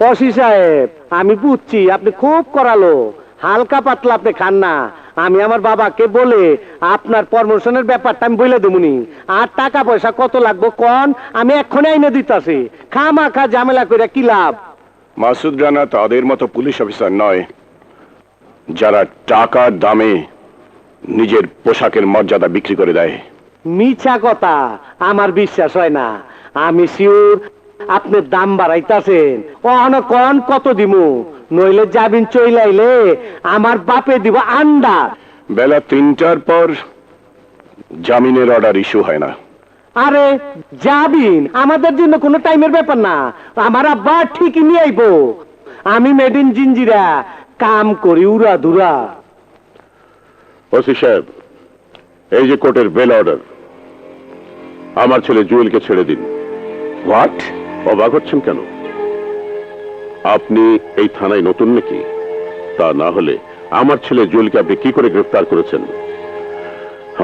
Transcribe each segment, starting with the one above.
অসি সাহেব, আমি বুঝছি আপনি খুব করালো, হালকা পাতলা আপনি খান না। আমি আমার বাবাকে বলে আপনার প্রমোশনের ব্যাপারটা আমি বলে দেবনি। আর টাকা পয়সা কত লাগবে কোন, আমি এক্ষুনি আইনে দিতাছি। খামাখা ঝামেলা করে কি লাভ? মাসুদ রানা তাদের মতো পুলিশ অফিসার নয় যারা টাকার দামে নিজের পোশাকের মর্যাদা বিক্রি করে দেয়। মিছা কথা, আমার বিশ্বাস হয় না। আমি শিওর আপনি দাম বাড়াইতাছেন। অহন কোন কত দিমু, নইলে যাবিন চইলাইলে আমার বাপে দিব আন্ডা। বেলা 3টার পর জামিনের অর্ডার ইস্যু হয় না। আরে যাবিন, আমাদের জন্য কোনো টাইমের ব্যাপার না। আমার আব্বা ঠিকই নিয়ে আইবো। আমি মেড ইন জিঞ্জিরা, কাম করি উড়া ধুরা। ওসি সাহেব, এই যে কোর্টের বেল অর্ডার, আমার ছেলে জুয়েলকে ছেড়ে দিন। হোয়াট? অবাক হচ্ছেন কেন? আপনি এই থানায় নতুন নাকি? তা না হলে আমার ছেলে জুয়েলকে আপনি কি করে গ্রেফতার করেছেন?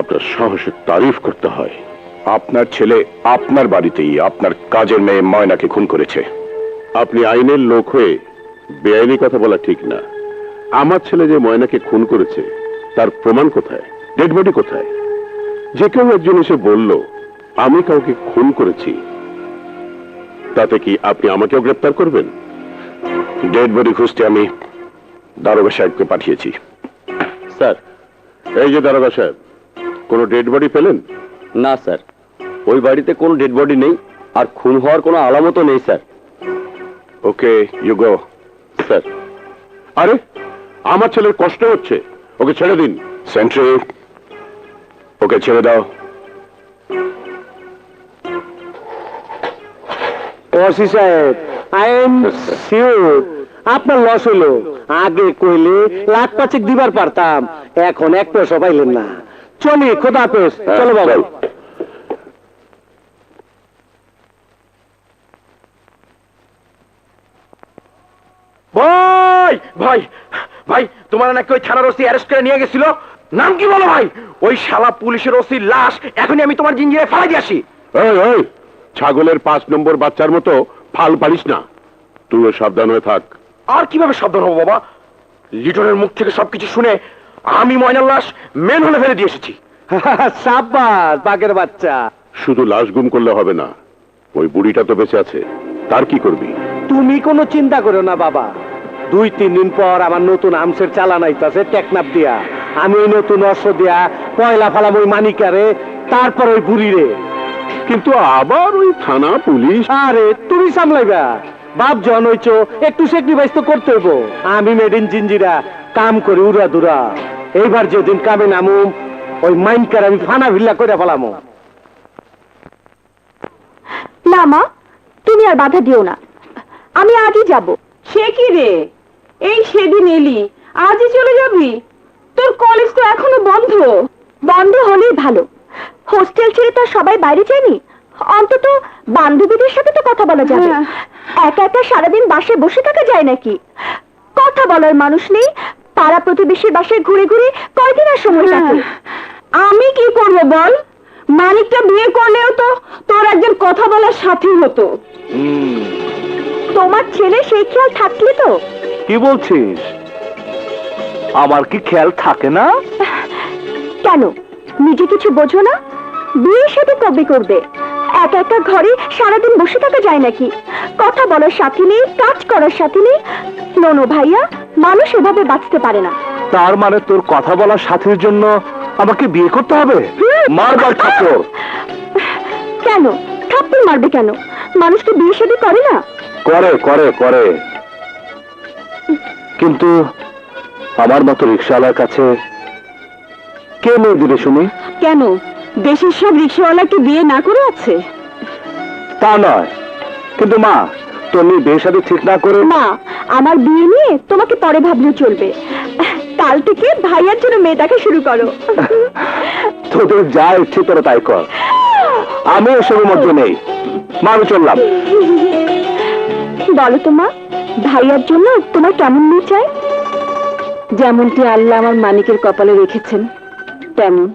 আপনার সাহসের তারিফ করতে হয়। আপনার ছেলে আপনার বাড়িতেই আপনার কাজের মেয়ে ময়নাকে খুন করেছে। আপনি আইনের লোক হয়ে বেআইনি কথা বলা ঠিক না। আমার ছেলে যে ময়নাকে খুন করেছে তার প্রমাণ কোথায়? ডেড বডি কোথায়? যে কেউ একজন এসে বলল আমি কাউকে খুন করেছি, তাতে কি আপনি আমাকেও গ্রেফতার করবেন? ডেড বডি খুঁজতে আমি দারোগা সাহেবকে পাঠিয়েছি। স্যার, এই যে দারোগা সাহেব, কোনো ডেড বডি পেলেন? না স্যার, ওই বাড়িতে কোনো ডেড বডি নেই, আর খুন হওয়ার কোনো আলামতও নেই sir. Okay, you go. Sir, আরে আমার ছেলের কষ্ট হচ্ছে, ওকে ছেড়ে দিন। সেন্ট্রি, ওকে ছেড়ে দাও। ওসি সাহেব, আই এম শিওর আপনার লস হইলো। আগে কইলে লাখ পাঁচেক দিবার পারতাম, এখন এক পয়সা পাইলেন না। চলি, খোদা হাফেজ। চলো বাবা। ভাই ভাই ভাই, তোমার নাকি ওই থানার ওসি অ্যারেস্ট করে নিয়ে গেছিল। নাম কি বলো ভাই? ওই শালা পুলিশের ওসির লাশ এখনই আমি তোমার জিঞ্জিরায় ফেলাই দিয়ে আসি। এই এই, ছাগলের 5 নম্বর বাচ্চার মতো ফাল পারিস না, তুইও সাবধান হয়ে থাক। আর কিভাবে সাবধান হবো বাবা? লিটনের মুখ থেকে সবকিছু শুনে আমি ময়নার লাশ মেন হলে ফেলে দিয়ে এসেছি। সাব্বাস বাঘের বাচ্চা। শুধু লাশ গুম করলে হবে না, ওই বুড়িটা তো বেঁচে আছে, তার কি করবি? তুমি কোনো চিন্তা করো না বাবা। 2-3 দিন পর আমার নতুন আমসের চালান আইতাছে টেকনাফ দিয়া। আমি ওই নতুন অস্ত্র দিয়া পয়লা ফালাম ওই মানিকারে, তারপর ওই বুড়িরে। কিন্তু আবার ওই থানা পুলিশ। আরে তুমি সামলাইবা, বাপ জন হইছো, একটু স্যাক্রিফাইস তো করতে হইব। আমি মেড ইন জিঞ্জিরা, কাম করি উড়া দুরা। এইবার যেদিন কামে নামুম, ওই মাইনকার আমি ফানা ভিল্লা করে ফেলামো। না মা, তুমি আর বাধা দিও না, আমি আজই যাব। সে কি রে, এই সেদিন এলি, আজই চলে যাবি? তোর কলেজ তো এখনো বন্ধ। বন্ধ হলেই ভালো, হোস্টেল ছেড়ে তো আর সবাই বাইরে যায়নি। অন্তত বান্ধবীদের সাথে তো কথা বলা যাবে। একা একা সারাদিন বাসায় বসে থাকা যায় নাকি? কথা বলার মানুষ নেই, পাড়া প্রতিবেশীর বাসায় ঘুরে ঘুরে কয়দিন আর সময় থাকে। আমি কি করবো বল? মানিকটা বিয়ে করলেও তো তোর একজন কথা বলার সাথী হতো। তোমার ছেলে সেই খেয়াল থাকলে তো। কি বলছিস? আমার কি খেয়াল থাকে না? কেন, নিজে কিছু বোঝো না? বিয়ের সাথে কবে করবে? একা একা ঘরে সারাদিন বসে থাকা যায় নাকি? কথা বলার সাথী নেই, কাজ করার সাথী নেই। নোনো ভাইয়া, মানুষ এভাবে বাঁচতে পারে না। তার মানে তোর কথা বলার সাথীর জন্য আমাকে বিয়ে করতে হবে? মারবার ঠাকুর। কেন থাপ্পড় মারবে কেন? মানুষ কি বিয়ে শাদী করে না? করে করে করে, কিন্তু আমার মতো রিক্সাওয়ালার কাছে কে মেয়ে দিবে শুনি? কেন, দেশের সব রিক্সাওয়ালাকে বিয়ে না করে আছে? তা নয়, কিন্তু মা, তুমি বিয়ে শাদী ঠিক না করে। মা, আমার বিয়ে নিয়ে তোমাকে পরে ভাবলে চলবে। কাল থেকে ভাইয়ার জন্য মেয়ে দেখা শুরু করো। তোদের যা ইচ্ছে তোরা তাই কর, আমি এসবের মধ্যে নেই। মা, আমি চললাম। বলো তো মা, ভাইয়ার জন্য তোমার কেমন মেয়ে চাই? যেমনটি আল্লাহ আমার মানিকের কপালে রেখেছেন তেমন।